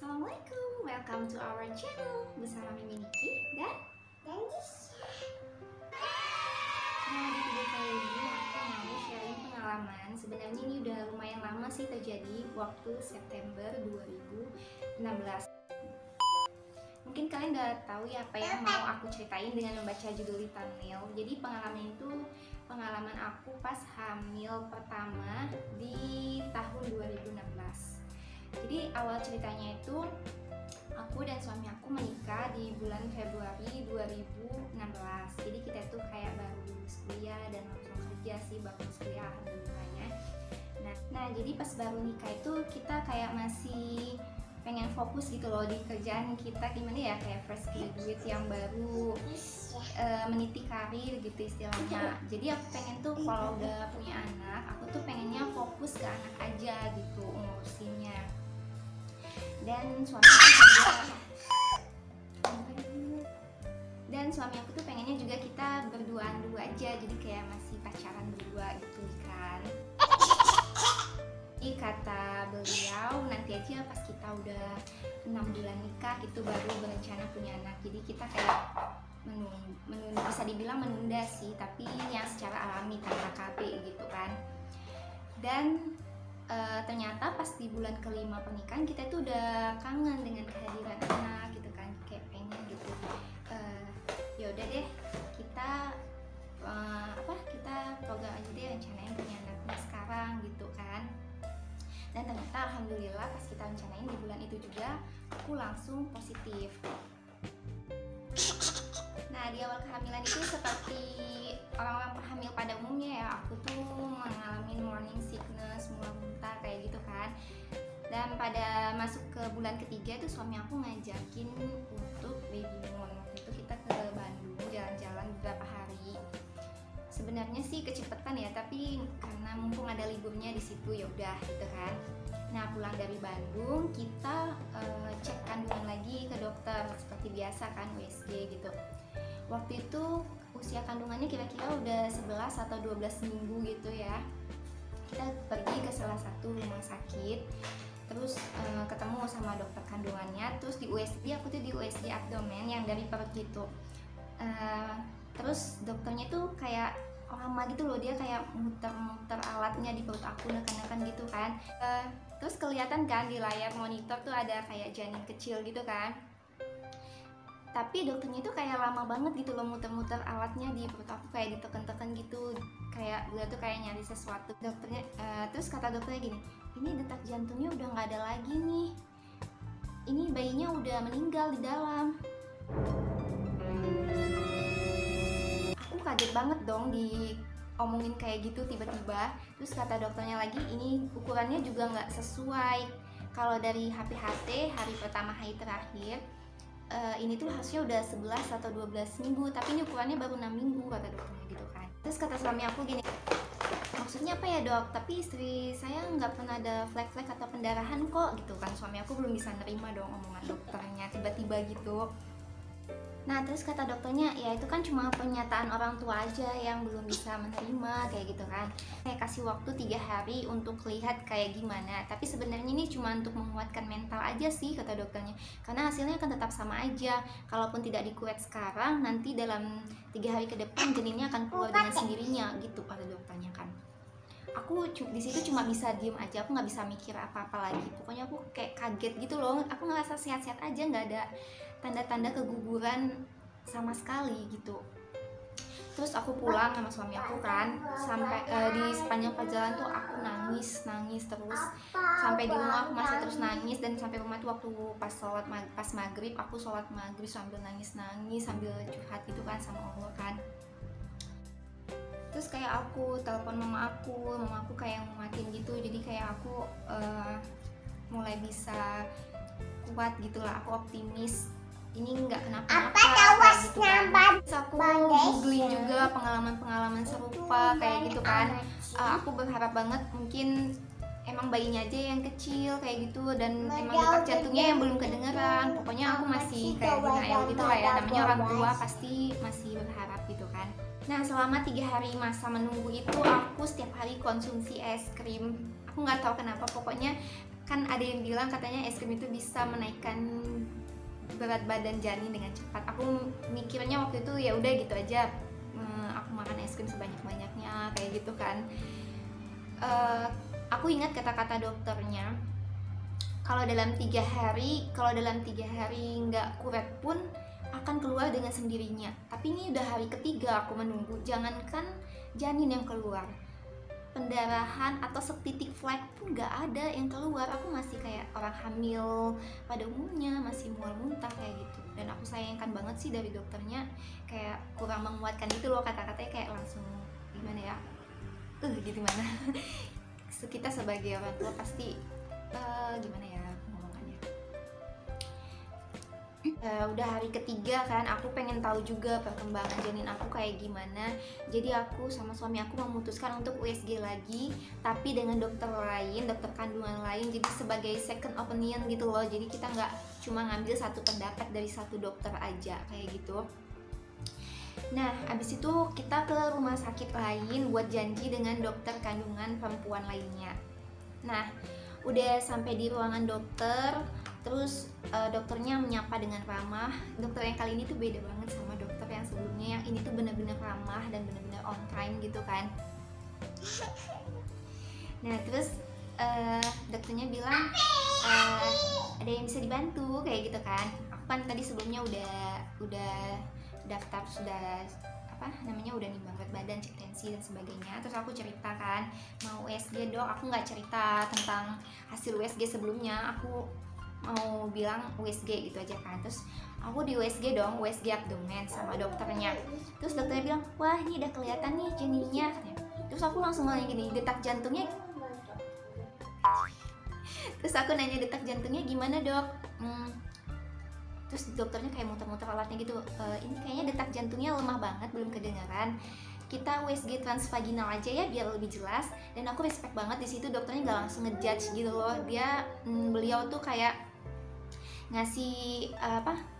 Assalamualaikum, welcome to our channel bersama Mimi Niki dan Jis. Nah, di video kali ini aku mau sharing pengalaman. Sebenarnya ini udah lumayan lama sih terjadi, waktu September 2016. Mungkin kalian udah tahu ya apa yang mau aku ceritain dengan membaca judul di thumbnail. Jadi pengalaman itu pengalaman aku pas hamil pertama di tahun 2016. Jadi awal ceritanya itu aku dan suami aku menikah di bulan Februari 2016. Jadi kita tuh kayak baru lulus kuliah dan langsung kerja sih, baru lulus kuliah alhamdulillahnya. Nah jadi pas baru nikah itu kita kayak masih pengen fokus gitu loh di kerjaan kita, gimana ya, kayak fresh graduate yang baru meniti karir gitu istilahnya. Jadi aku pengen tuh kalau udah punya anak, aku tuh pengennya fokus ke anak aja gitu ngurusinnya. Dan suami aku tuh pengennya juga kita berduaan dulu aja, jadi kayak masih pacaran berdua gitu kan. Jadi kata beliau nanti aja pas kita udah 6 bulan nikah gitu baru berencana punya anak. Jadi kita kayak menunda, bisa dibilang menunda sih, tapi yang secara alami tanpa KB gitu kan. Dan ternyata pas di bulan kelima pernikahan kita tuh udah kangen dengan kehadiran anak gitu kan, kayak pengen gitu. Ya udah deh kita kita program aja deh, rencanain punya anaknya sekarang gitu kan. Dan ternyata alhamdulillah pas kita rencanain di bulan itu juga aku langsung positif. Nah di awal kehamilan itu seperti orang-orang hamil pada umumnya ya, aku tuh mengalami morning sickness, mual-muntah kayak gitu kan. Dan pada masuk ke bulan ketiga tuh suami aku ngajakin untuk baby moon. Waktu itu kita ke Bandung jalan-jalan beberapa hari. Sebenarnya sih kecepatan ya, tapi karena mumpung ada liburnya di situ ya udah gitu kan. Nah pulang dari Bandung kita cek kandungan lagi ke dokter seperti biasa kan, USG gitu. Waktu itu usia kandungannya kira-kira udah 11 atau 12 minggu gitu ya. Kita pergi ke salah satu rumah sakit, terus ketemu sama dokter kandungannya. Terus di USG, aku tuh di USG abdomen yang dari perut gitu. Terus dokternya tuh kayak lama gitu loh, dia kayak muter-muter alatnya di perut aku, neken-neken gitu kan. Terus kelihatan kan di layar monitor tuh ada kayak janin kecil gitu kan. Tapi dokternya itu kayak lama banget gitu loh muter-muter alatnya di perut aku, kayak diteken-teken gitu, kayak dia tuh kayak nyari sesuatu. Dokternya terus kata dokternya gini, ini detak jantungnya udah nggak ada lagi nih, ini bayinya udah meninggal di dalam. Aku kaget banget dong diomongin kayak gitu tiba-tiba. Terus kata dokternya lagi, ini ukurannya juga nggak sesuai. Kalau dari HPHT hari pertama hari terakhir ini tuh harusnya udah 11 atau 12 minggu, tapi ini ukurannya baru 6 minggu kata dokternya gitu kan. Terus kata suami aku gini, maksudnya apa ya dok, tapi istri saya nggak pernah ada flek-flek atau pendarahan kok gitu kan. Suami aku belum bisa nerima dong omongan dokternya tiba-tiba gitu. Nah terus kata dokternya, ya itu kan cuma pernyataan orang tua aja yang belum bisa menerima kayak gitu kan. Kayak kasih waktu 3 hari untuk lihat kayak gimana. Tapi sebenarnya ini cuma untuk menguatkan mental aja sih kata dokternya. Karena hasilnya kan tetap sama aja. Kalaupun tidak dikuat sekarang, nanti dalam 3 hari ke depan janinnya akan keluar dengan sendirinya gitu kata dokternya kan. Aku di situ cuma bisa diem aja, aku nggak bisa mikir apa-apa lagi. Pokoknya aku kayak kaget gitu loh. Aku ngerasa sehat-sehat aja, nggak ada tanda-tanda keguguran sama sekali gitu. Terus aku pulang sama suami aku kan, sampai di sepanjang perjalanan tuh aku nangis terus. Sampai di rumah aku masih terus nangis, dan sampai rumah tuh waktu pas maghrib aku sholat maghrib sambil nangis sambil curhat gitu kan sama Allah kan. Terus kayak aku telepon mama aku kayak nguatin gitu. Jadi kayak aku mulai bisa kuat gitulah, aku optimis ini nggak kenapa-napa kayak gitu kan. Terus aku googling juga pengalaman serupa kayak gitu kan. Aku berharap banget mungkin emang bayinya aja yang kecil kayak gitu, dan emang detak jantungnya yang belum kedengeran. Pokoknya aku masih kayak denial gitu lah ya, namanya orang tua pasti masih berharap gitu kan. Nah selama 3 hari masa menunggu itu aku setiap hari konsumsi es krim. Aku nggak tahu kenapa, pokoknya kan ada yang bilang katanya es krim itu bisa menaikkan berat badan janin dengan cepat. Aku mikirnya waktu itu ya udah gitu aja, aku makan es krim sebanyak-banyaknya kayak gitu kan. Aku ingat kata-kata dokternya, kalau dalam 3 hari nggak kuret pun akan keluar dengan sendirinya. Tapi ini udah hari ketiga aku menunggu, jangankan janin yang keluar, pendarahan atau setitik flek pun nggak ada yang keluar. Aku masih kayak orang hamil pada umumnya, masih mual muntah kayak gitu. Dan aku sayangkan banget sih dari dokternya, kayak kurang menguatkan itu loh kata-katanya, kayak langsung gimana ya, gitu mana. Kita sebagai orang tua pasti gimana ya ngomongannya. Udah hari ketiga kan, aku pengen tahu juga perkembangan janin aku kayak gimana. Jadi aku sama suami aku memutuskan untuk USG lagi, tapi dengan dokter lain, dokter kandungan lain. Jadi sebagai second opinion gitu loh. Jadi kita nggak cuma ngambil satu pendapat dari satu dokter aja kayak gitu. Nah, abis itu kita ke rumah sakit lain buat janji dengan dokter kandungan perempuan lainnya. Nah, udah sampai di ruangan dokter, terus dokternya menyapa dengan ramah. Dokter yang kali ini tuh beda banget sama dokter yang sebelumnya. Yang ini tuh bener-bener ramah dan bener-bener on time gitu kan. Nah, terus dokternya bilang ada yang bisa dibantu kayak gitu kan. Aku kan tadi sebelumnya udah daftar, sudah udah nimbang berat badan, cek tensi dan sebagainya. Terus aku cerita kan mau USG dok, aku nggak cerita tentang hasil USG sebelumnya, aku mau bilang USG gitu aja kan. Terus aku di USG dong, USG abdomen sama dokternya. Terus dokternya bilang, wah ini udah kelihatan nih janinnya. Terus aku langsung nanya gini, detak jantungnya. Terus aku nanya detak jantungnya gimana dok? Terus dokternya kayak muter-muter alatnya gitu, ini kayaknya detak jantungnya lemah banget, belum kedengaran. Kita USG transvaginal aja ya biar lebih jelas. Dan aku respect banget di situ, dokternya nggak langsung ngejudge gitu loh. Beliau tuh kayak ngasih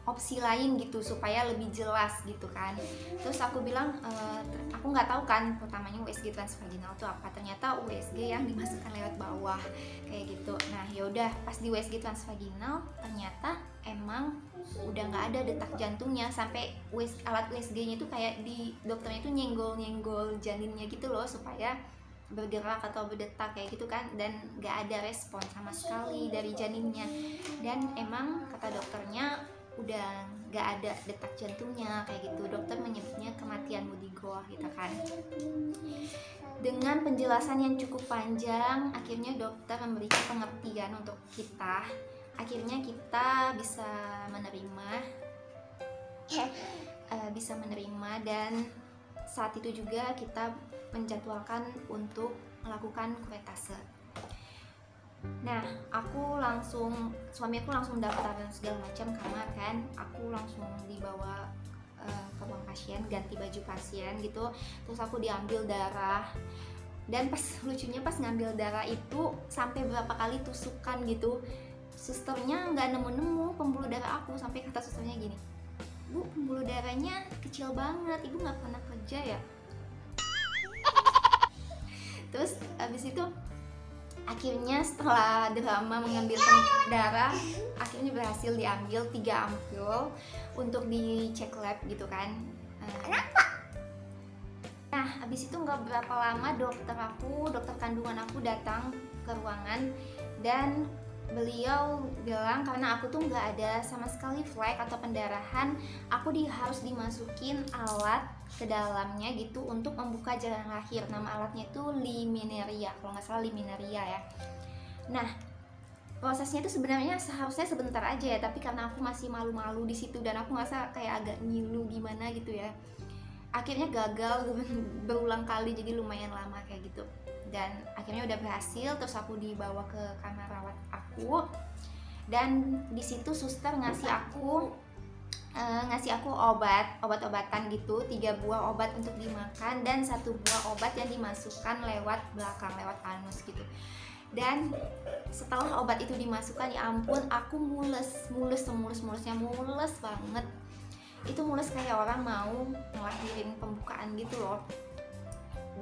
opsi lain gitu supaya lebih jelas gitu kan. Terus aku bilang aku nggak tahu kan pertamanya USG transvaginal tuh apa, ternyata USG yang dimasukkan lewat bawah kayak gitu. Nah yaudah pas di USG transvaginal ternyata emang udah nggak ada detak jantungnya, sampai alat USG-nya itu kayak di dokternya itu nyenggol janinnya gitu loh supaya bergerak atau berdetak kayak gitu kan, dan nggak ada respon sama sekali dari janinnya. Dan emang kata dokternya udah nggak ada detak jantungnya kayak gitu. Dokter menyebutnya kematian Mudigoh gitu kan. Dengan penjelasan yang cukup panjang, akhirnya dokter memberikan pengertian untuk kita. Akhirnya kita bisa menerima dan saat itu juga kita menjadwalkan untuk melakukan kuretase. Nah, suami aku langsung daftar segala macam kamar kan. Aku langsung dibawa ke ruang pasien, ganti baju pasien gitu. Terus aku diambil darah. Dan lucunya pas ngambil darah itu sampai berapa kali tusukan gitu. Susternya nggak nemu pembuluh darah aku, sampai kata susternya gini, Bu, pembuluh darahnya kecil banget, Ibu nggak pernah kerja ya? Terus abis itu akhirnya setelah drama mengambil darah, akhirnya berhasil diambil 3 ampul untuk dicek lab gitu kan. Nah abis itu nggak berapa lama dokter kandungan aku datang ke ruangan, dan beliau bilang karena aku tuh nggak ada sama sekali flek atau pendarahan, aku harus dimasukin alat ke dalamnya gitu untuk membuka jalan lahir. Nama alatnya itu Liminaria, kalau nggak salah Liminaria ya. Nah prosesnya itu sebenarnya seharusnya sebentar aja ya, tapi karena aku masih malu-malu di situ dan aku ngerasa kayak agak ngilu gimana gitu ya, akhirnya gagal berulang kali, jadi lumayan lama kayak gitu. Dan akhirnya udah berhasil. Terus aku dibawa ke kamar rawat aku, dan di situ suster ngasih aku obat-obatan gitu, 3 buah obat untuk dimakan dan 1 buah obat yang dimasukkan lewat belakang, lewat anus gitu. Dan setelah obat itu dimasukkan, ya ampun aku mules banget. Itu mules kayak orang mau ngelahirin pembukaan gitu loh.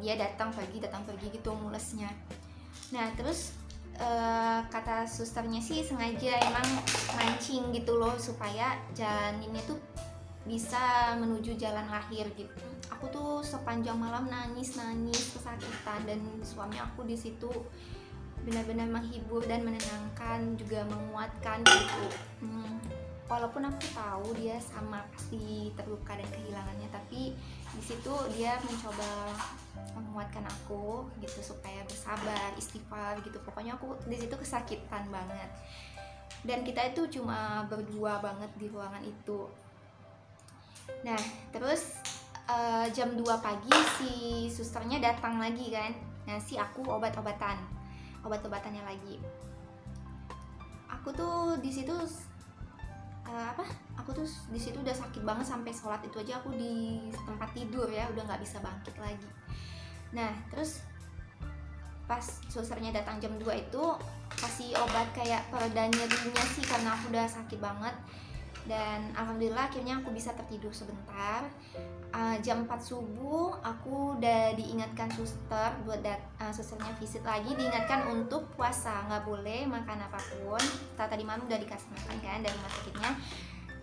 Dia datang pergi gitu mulesnya. Nah terus kata susternya sih sengaja emang mancing gitu loh supaya janinnya tuh bisa menuju jalan lahir gitu. Aku tuh sepanjang malam nangis kesakitan, dan suami aku di situ benar-benar menghibur dan menenangkan, juga menguatkan gitu. Walaupun aku tahu dia sama pasti terluka dan kehilangannya, tapi di situ dia mencoba menguatkan aku gitu supaya bersabar, istighfar gitu. Pokoknya aku di situ kesakitan banget. Dan kita itu cuma berdua banget di ruangan itu. Nah, terus jam 2 pagi si susternya datang lagi kan, ngasih aku obat-obatannya lagi. Aku tuh di situ aku tuh di situ udah sakit banget, sampai sholat itu aja aku di tempat tidur ya, udah nggak bisa bangkit lagi. Nah, terus pas susternya datang jam 2 itu kasih obat kayak pereda nyerinya sih, karena aku udah sakit banget. Dan alhamdulillah akhirnya aku bisa tertidur sebentar. Jam 4 subuh aku udah diingatkan suster buat susternya visit lagi, diingatkan untuk puasa, nggak boleh makan apapun. Tadi malam udah dikasih makan kan dari rumah sakitnya.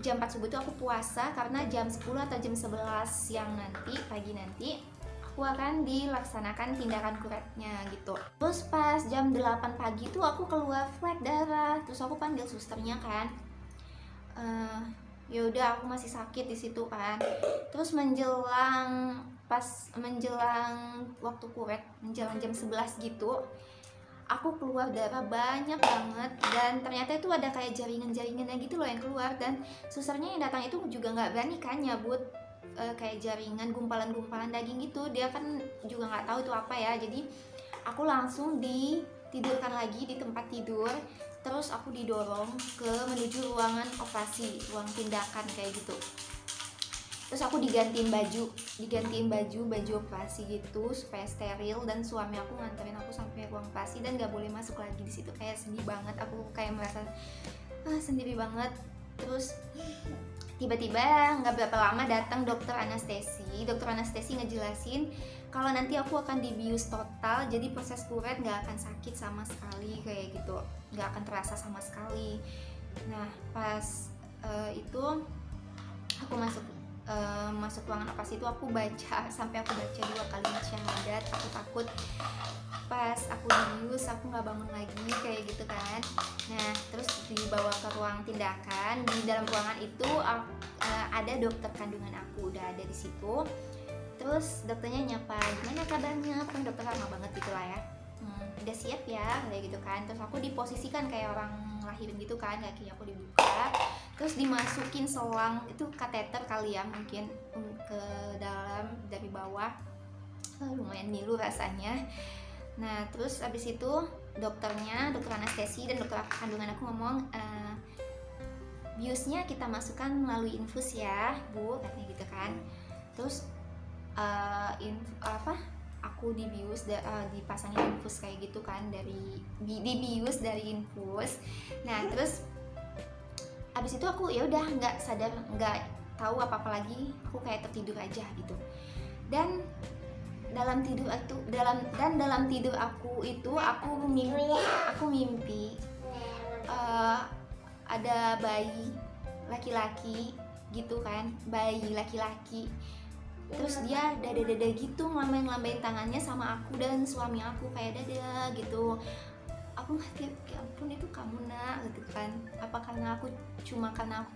Jam 4 subuh itu aku puasa, karena jam 10 atau jam 11 siang nanti, pagi nanti aku akan dilaksanakan tindakan kuretnya gitu. Terus pas jam 8 pagi tuh aku keluar flek darah, terus aku panggil susternya kan. Ya udah, aku masih sakit di situ kan. Terus menjelang waktu kuret, menjelang jam 11 gitu, aku keluar darah banyak banget, dan ternyata itu ada kayak jaringan-jaringannya gitu loh yang keluar. Dan susternya yang datang itu juga nggak berani kan nyabut kayak jaringan, gumpalan-gumpalan daging gitu. Dia kan juga nggak tahu itu apa ya. Jadi aku langsung ditidurkan lagi di tempat tidur. Terus aku didorong menuju ruangan operasi, ruang tindakan kayak gitu. Terus aku digantiin baju operasi gitu supaya steril, dan suami aku nganterin aku sampai ruang operasi dan gak boleh masuk lagi di situ. Kayak sedih banget, aku kayak merasa sendiri banget. Terus tiba-tiba nggak berapa lama datang dokter anestesi ngejelasin kalau nanti aku akan dibius total, jadi proses kuret nggak akan sakit sama sekali kayak gitu, nggak akan terasa sama sekali. Nah, pas itu aku masuk ruangan operasi itu, aku baca 2 kalimat syahadat. Aku takut pas aku dibius aku nggak bangun lagi kayak gitu kan. Nah, terus dibawa ke ruang tindakan. Di dalam ruangan itu ada dokter kandungan aku udah ada di situ. Terus dokternya nyapa, gimana kabarnya, kan dokter lama banget gitu lah ya. Udah siap ya kayak gitu kan. Terus aku diposisikan kayak orang lahirin gitu kan, kakinya aku dibuka, terus dimasukin selang, itu kateter kali ya mungkin, ke dalam dari bawah. Lumayan milu rasanya. Nah, terus abis itu dokter anestesi dan dokter kandungan aku ngomong, biusnya kita masukkan melalui infus ya Bu, katanya gitu kan. Terus aku dibius, dipasangin infus kayak gitu kan, dibius dari infus. Nah, terus abis itu aku ya udah nggak sadar, nggak tahu apa-apa lagi, aku kayak tertidur aja gitu. Dan dalam tidur aku itu aku mimpi ada bayi laki-laki gitu kan, bayi laki-laki. Terus dia dada-dada gitu, ngelambain tangannya sama aku dan suami aku kayak dada gitu. Aku ngerti, ya ampun itu kamu nak gitu kan. Apa karena aku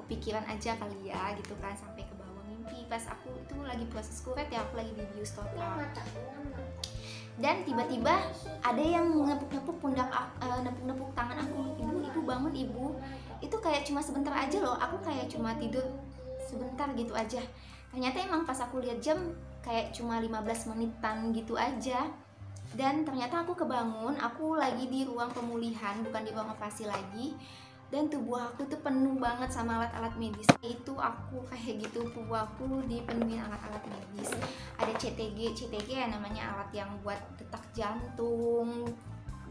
pikiran aja kali ya gitu kan, sampai ke bawah mimpi pas aku itu lagi proses kuret ya, aku lagi dibius total. Dan tiba-tiba ada yang nepuk-nepuk pundak, nepuk-nepuk tangan aku, ibu bangun ibu. Itu kayak cuma sebentar aja loh, aku kayak cuma tidur sebentar gitu aja. Ternyata emang pas aku lihat jam kayak cuma 15 menitan gitu aja. Dan ternyata aku kebangun, aku lagi di ruang pemulihan, bukan di ruang operasi lagi. Dan tubuh aku tuh penuh banget sama alat-alat medis. Itu aku kayak gitu, tubuh aku dipenuhi alat-alat medis. Ada CTG ya namanya, alat yang buat detak jantung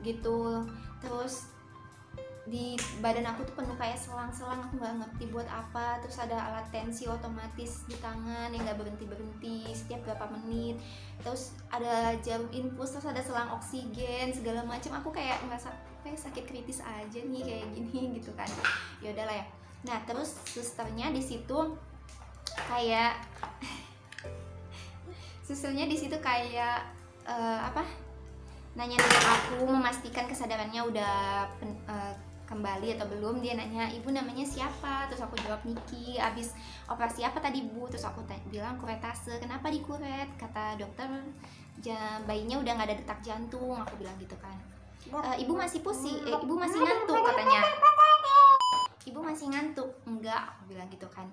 gitu. Terus di badan aku tuh penuh kayak selang-selang, aku nggak ngerti buat apa. Terus ada alat tensi otomatis di tangan yang nggak berhenti setiap berapa menit, terus ada jarum infus, terus ada selang oksigen segala macam. Aku kayak ngerasa kayak sakit kritis aja nih kayak gini gitu kan. Ya udahlah ya. Nah terus susternya di situ kayak kayak nanya aku, memastikan kesadarannya udah kembali atau belum. Dia nanya, ibu namanya siapa? Terus aku jawab Niki. Abis operasi apa tadi bu? Terus aku bilang kuretase. Kenapa dikuret? Kata dokter bayinya udah nggak ada detak jantung. Aku bilang gitu kan. Ibu masih pusing, ibu masih ngantuk katanya. Ibu masih ngantuk? Enggak, aku bilang gitu kan.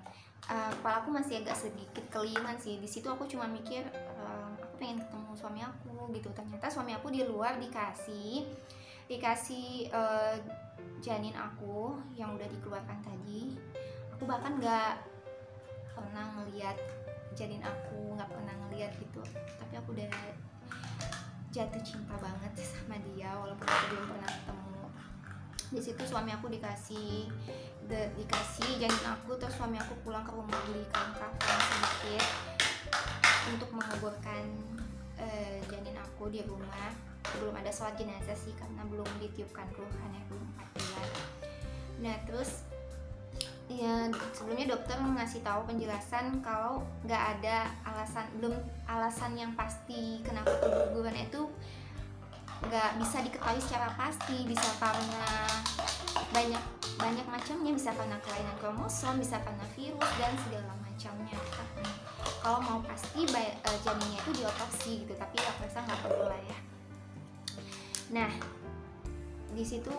Kepala aku masih agak sedikit kelingan sih. Di situ aku cuma mikir, aku pengen ketemu suami aku gitu. Ternyata suami aku di luar dikasih janin aku yang udah dikeluarkan tadi. Aku bahkan nggak pernah ngeliat janin aku, nggak pernah ngeliat gitu. Tapi aku udah jatuh cinta banget sama dia walaupun aku belum pernah ketemu. Di situ suami aku dikasih janin aku. Terus suami aku pulang ke rumah beli kain kafan sedikit untuk menguburkan janin aku di rumah. Belum ada sholat jenazah sih karena belum ditiupkan ruhannya, belum 4 bulan. Nah terus ya sebelumnya dokter ngasih tahu penjelasan kalau nggak ada alasan yang pasti kenapa keguguran itu nggak bisa diketahui secara pasti. Bisa karena banyak macamnya, bisa karena kelainan kromosom, bisa karena virus dan segala macamnya. Kalau mau pasti janinnya itu diotopsi gitu, tapi aku rasa nggak perlu lah ya. Nah di situ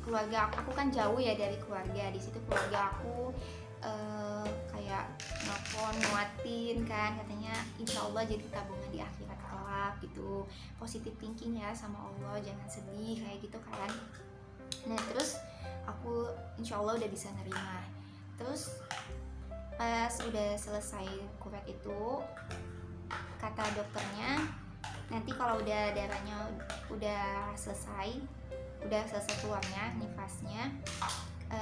keluarga aku kan jauh ya dari keluarga. Di situ keluarga aku kayak nelfon nguatin kan, katanya insya Allah jadi tabungan di akhirat kelak gitu, positive thinking ya sama Allah, jangan sedih kayak gitu kan. Nah terus aku insya Allah udah bisa nerima. Terus pas udah selesai kuret itu, kata dokternya nanti kalau udah darahnya udah selesai keluarnya, nifasnya,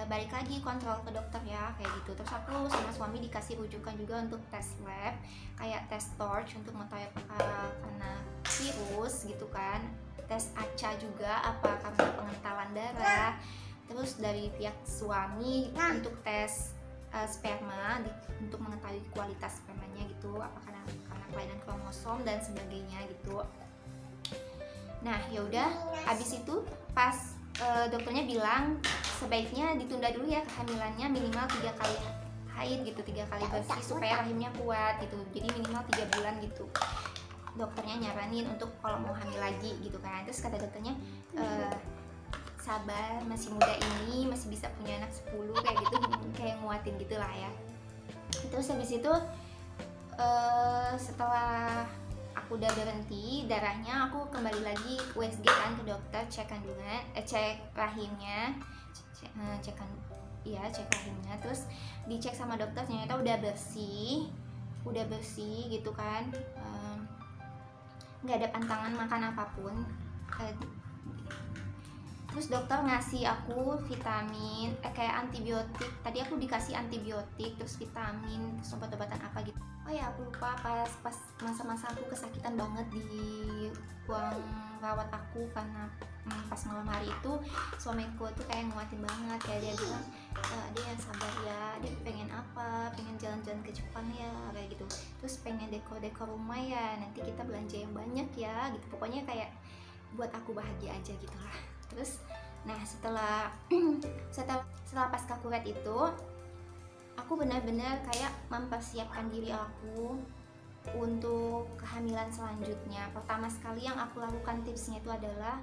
balik lagi kontrol ke dokter ya kayak gitu. Terus aku sama suami dikasih rujukan juga untuk tes lab kayak tes torch untuk mengetahui apakah karena virus gitu kan, tes ACA juga apa karena pengentalan darah. Terus dari pihak suami untuk tes sperma untuk mengetahui kualitas spermanya gitu, apakah karena kelainan kromosom dan sebagainya gitu. Nah ya udah, habis itu pas dokternya bilang sebaiknya ditunda dulu ya kehamilannya, minimal 3 kali haid gitu, 3 kali bersih supaya rahimnya kuat gitu. Jadi minimal 3 bulan gitu. Dokternya nyaranin untuk kalau mau hamil lagi gitu kan. Terus kata dokternya sabar, masih muda ini, masih bisa punya anak 10 kayak gitu, kayak nguatin gitulah ya. Terus habis itu setelah aku udah berhenti darahnya, aku kembali lagi ke USG kan, ke dokter, cek kandungan, cek rahimnya, cek rahimnya. Terus dicek sama dokter, ternyata udah bersih gitu kan, nggak ada pantangan makan apapun. Terus dokter ngasih aku vitamin, kayak antibiotik. Tadi aku dikasih antibiotik, terus vitamin, terus obat-obatan apa gitu. Oh ya aku lupa, pas masa-masa aku kesakitan banget di ruang rawat aku karena pas malam hari itu suamiku tuh kayak nguatin banget, kayak dia bilang dia yang sabar ya, dia pengen apa, pengen jalan-jalan ke Jepang ya kayak gitu, terus pengen dekor rumah ya, nanti kita belanja yang banyak ya gitu, pokoknya kayak buat aku bahagia aja gitu lah. Terus nah setelah pasca kuret itu aku benar-benar kayak mempersiapkan diri aku untuk kehamilan selanjutnya. Pertama sekali yang aku lakukan tipsnya itu adalah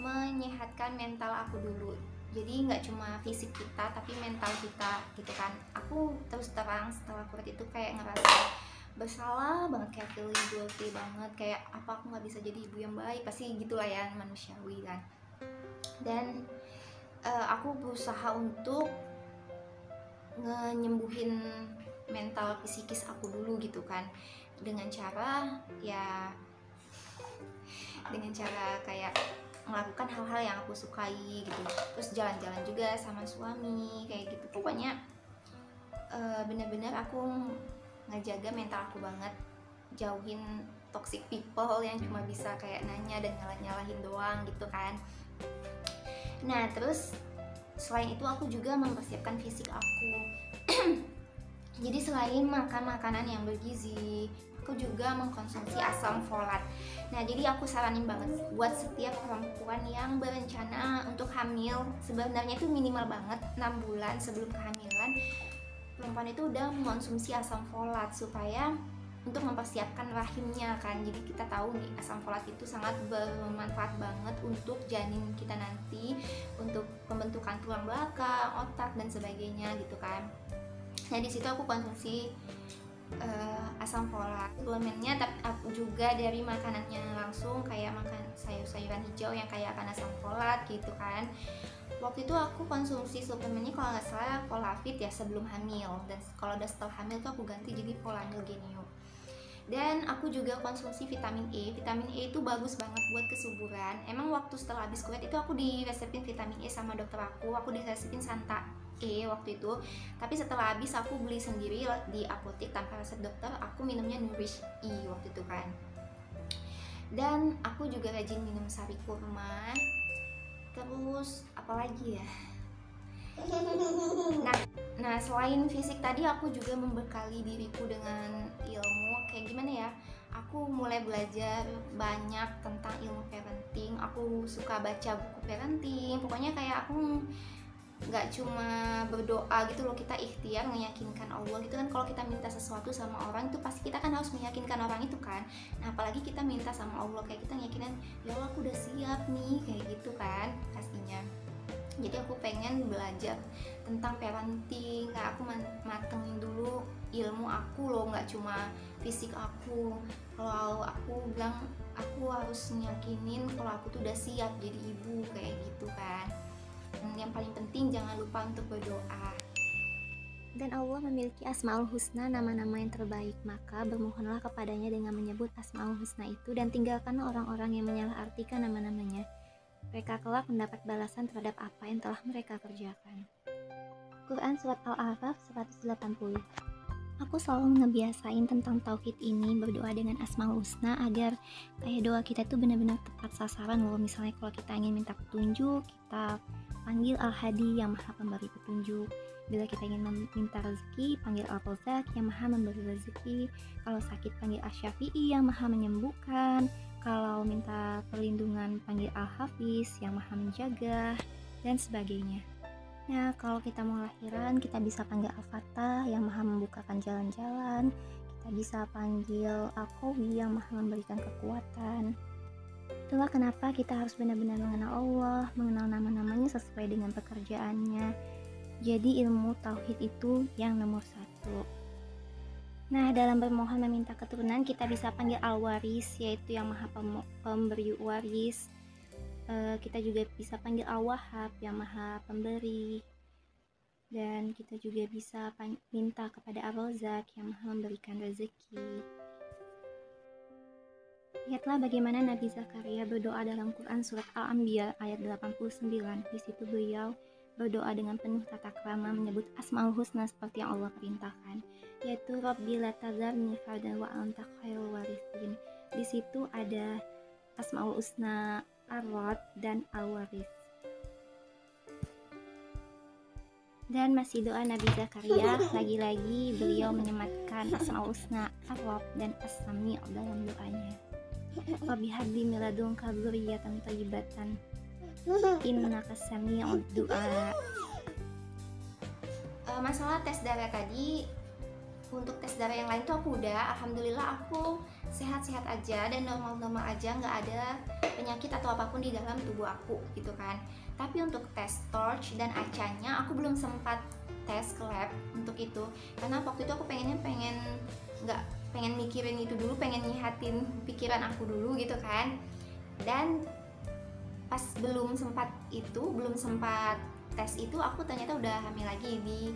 menyehatkan mental aku dulu. Jadi nggak cuma fisik kita tapi mental kita gitu kan. Aku terus terang setelah kuret itu kayak ngerasa bersalah banget, kayak feeling guilty banget, kayak apa aku nggak bisa jadi ibu yang baik, pasti gitulah ya, manusiawi kan. Dan aku berusaha untuk nyembuhin mental psikis aku dulu gitu kan, dengan cara kayak melakukan hal-hal yang aku sukai gitu, terus jalan-jalan juga sama suami kayak gitu. Pokoknya bener-bener aku ngejaga mental aku banget, jauhin toxic people yang cuma bisa kayak nanya dan nyalahin doang gitu kan. Nah terus selain itu aku juga mempersiapkan fisik aku. Jadi selain makan makanan yang bergizi, aku juga mengkonsumsi asam folat. Nah jadi aku saranin banget buat setiap perempuan yang berencana untuk hamil, sebenarnya itu minimal banget 6 bulan sebelum kehamilan perempuan itu udah mengkonsumsi asam folat supaya untuk mempersiapkan rahimnya kan. Jadi kita tahu nih asam folat itu sangat bermanfaat banget untuk janin kita nanti, untuk pembentukan tulang belakang, otak dan sebagainya gitu kan. Nah di situ aku konsumsi asam folat, suplemennya, tapi aku juga dari makanannya langsung kayak makan sayur-sayuran hijau yang kaya akan asam folat gitu kan. Waktu itu aku konsumsi suplemennya kalau nggak salah Polavit ya sebelum hamil, dan kalau udah setelah hamil tuh aku ganti jadi Polanil Genio. Dan aku juga konsumsi vitamin E. Vitamin E itu bagus banget buat kesuburan. Emang waktu setelah habis kuliah itu aku diresepin vitamin E sama dokter aku diresepin Santa E waktu itu. Tapi setelah habis aku beli sendiri di apotek tanpa resep dokter, aku minumnya Nourish E waktu itu kan. Dan aku juga rajin minum sari kurma. Terus apalagi ya? Nah selain fisik tadi, aku juga membekali diriku dengan ilmu. Kayak gimana ya, aku mulai belajar banyak tentang ilmu parenting. Aku suka baca buku parenting. Pokoknya kayak aku nggak cuma berdoa gitu loh, kita ikhtiar meyakinkan Allah gitu kan. Kalau kita minta sesuatu sama orang itu pasti kita kan harus meyakinkan orang itu kan. Nah apalagi kita minta sama Allah, kayak kita meyakinkan ya Allah aku udah siap nih, kayak gitu kan pastinya. Jadi aku pengen belajar tentang parenting, kayak aku matengin dulu ilmu aku loh, nggak cuma fisik aku. Kalau aku bilang aku harus nyakinin kalau aku tuh udah siap jadi ibu kayak gitu kan. Yang paling penting jangan lupa untuk berdoa. Dan Allah memiliki Asmaul Husna, nama-nama yang terbaik, maka bermohonlah kepadanya dengan menyebut Asmaul Husna itu, dan tinggalkanlah orang-orang yang menyalahartikan nama-namanya. Mereka kelak mendapat balasan terhadap apa yang telah mereka kerjakan. Quran Surat Al-A'raf 180. Aku selalu ngebiasain tentang tauhid ini, berdoa dengan Asmaul Husna, agar kayak doa kita tuh benar-benar tepat sasaran loh. Misalnya kalau kita ingin minta petunjuk, kita panggil Al-Hadi yang maha pemberi petunjuk. Bila kita ingin meminta rezeki, panggil Al-Razak yang maha memberi rezeki. Kalau sakit, panggil Asy-Syafi'i yang maha menyembuhkan. Kalau minta perlindungan, panggil Al-Hafiz yang maha menjaga, dan sebagainya. Nah, kalau kita mau lahiran, kita bisa panggil Al-Fatah yang maha membukakan jalan-jalan. Kita bisa panggil Al-Qawi yang maha memberikan kekuatan. Itulah kenapa kita harus benar-benar mengenal Allah, mengenal nama-namanya sesuai dengan pekerjaannya. Jadi ilmu tauhid itu yang nomor 1. Nah, dalam bermohon meminta keturunan, kita bisa panggil Al-Waris, yaitu yang maha pemberi waris. Kita juga bisa panggil Al-Wahhab yang maha pemberi. Dan kita juga bisa minta kepada Ar-Razak yang maha memberikan rezeki. Lihatlah bagaimana Nabi Zakaria berdoa dalam Quran Surat Al-Anbiya ayat 89. Di situ beliau berdoa dengan penuh tata krama, menyebut Asmaul Husna seperti yang Allah perintahkan, yaitu Rabbi la tazarni fardan wa anta khairul warithin. Di situ ada Asmaul Husna Ar-Rad dan Al-Waris. Dan masih doa Nabi Zakaria, lagi-lagi beliau menyematkan Asmaul Husna Ar-Rad dan As-Sami' dalam doanya. Rabbi habli min ladunka dzurriyyatan thayyibatan innaka sami'ud du'a. Masalah tes darah tadi, untuk tes darah yang lain tuh aku udah, alhamdulillah aku sehat-sehat aja dan normal-normal aja, nggak ada penyakit atau apapun di dalam tubuh aku gitu kan. Tapi untuk tes torch dan acanya aku belum sempat tes ke lab untuk itu, karena waktu itu aku pengen mikirin itu dulu, pengen nyihatin pikiran aku dulu gitu kan. Dan pas belum sempat tes itu, aku ternyata udah hamil lagi di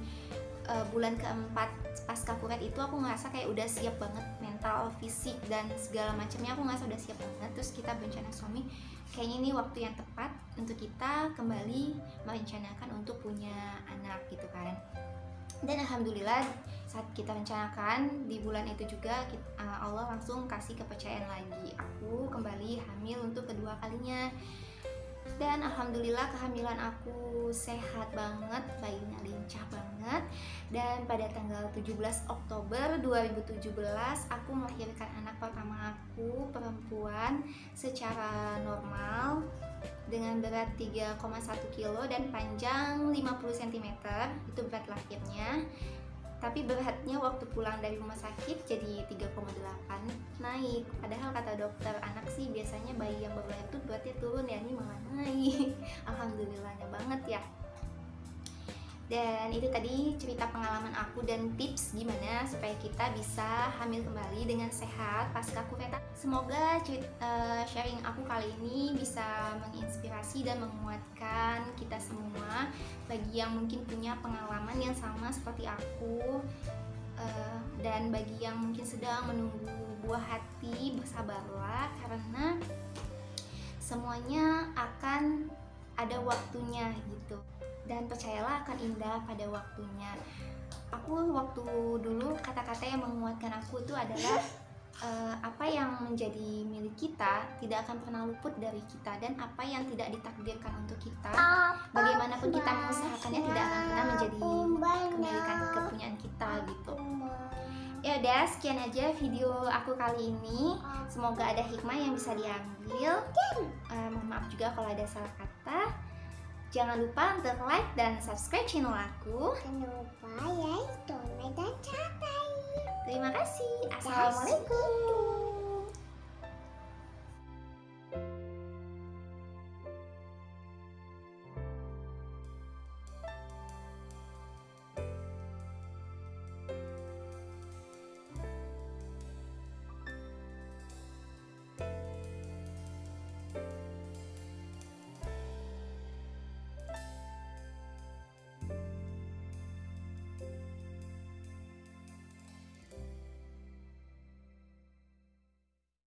bulan keempat pasca kuret itu. Aku ngerasa kayak udah siap banget mental, fisik dan segala macamnya aku ngerasa udah siap banget. Terus kita berencana suami, kayaknya ini waktu yang tepat untuk kita kembali merencanakan untuk punya anak gitu kan. Dan alhamdulillah saat kita rencanakan di bulan itu juga Allah langsung kasih kepercayaan lagi, aku kembali hamil untuk kedua kalinya. Dan alhamdulillah kehamilan aku sehat banget, bayinya lincah banget. Dan pada tanggal 17 Oktober 2017 aku melahirkan anak pertama aku, perempuan, secara normal dengan berat 3,1 kilo dan panjang 50 cm. Itu berat lahirnya. Tapi beratnya waktu pulang dari rumah sakit jadi 3,8, naik. Padahal kata dokter anak sih biasanya bayi yang baru lahir tuh beratnya turun, ya ini malah naik. Alhamdulillahnya banget ya. Dan itu tadi cerita pengalaman aku dan tips gimana supaya kita bisa hamil kembali dengan sehat pasca kuveta. Semoga sharing aku kali ini bisa menginspirasi dan menguatkan kita semua. Bagi yang mungkin punya pengalaman yang sama seperti aku, dan bagi yang mungkin sedang menunggu buah hati, bersabarlah karena semuanya akan ada waktunya gitu. Dan percayalah akan indah pada waktunya. Aku waktu dulu kata-kata yang menguatkan aku itu adalah apa yang menjadi milik kita tidak akan pernah luput dari kita, dan apa yang tidak ditakdirkan untuk kita, bagaimanapun kita mengusahakannya tidak akan pernah menjadi kemilikan kepunyaan kita gitu. Ya udah, sekian aja video aku kali ini. Semoga ada hikmah yang bisa diambil. Mohon maaf juga kalau ada salah kata. Jangan lupa untuk like dan subscribe channel aku. Jangan lupa ya, donat dan cabai. Terima kasih. Assalamualaikum.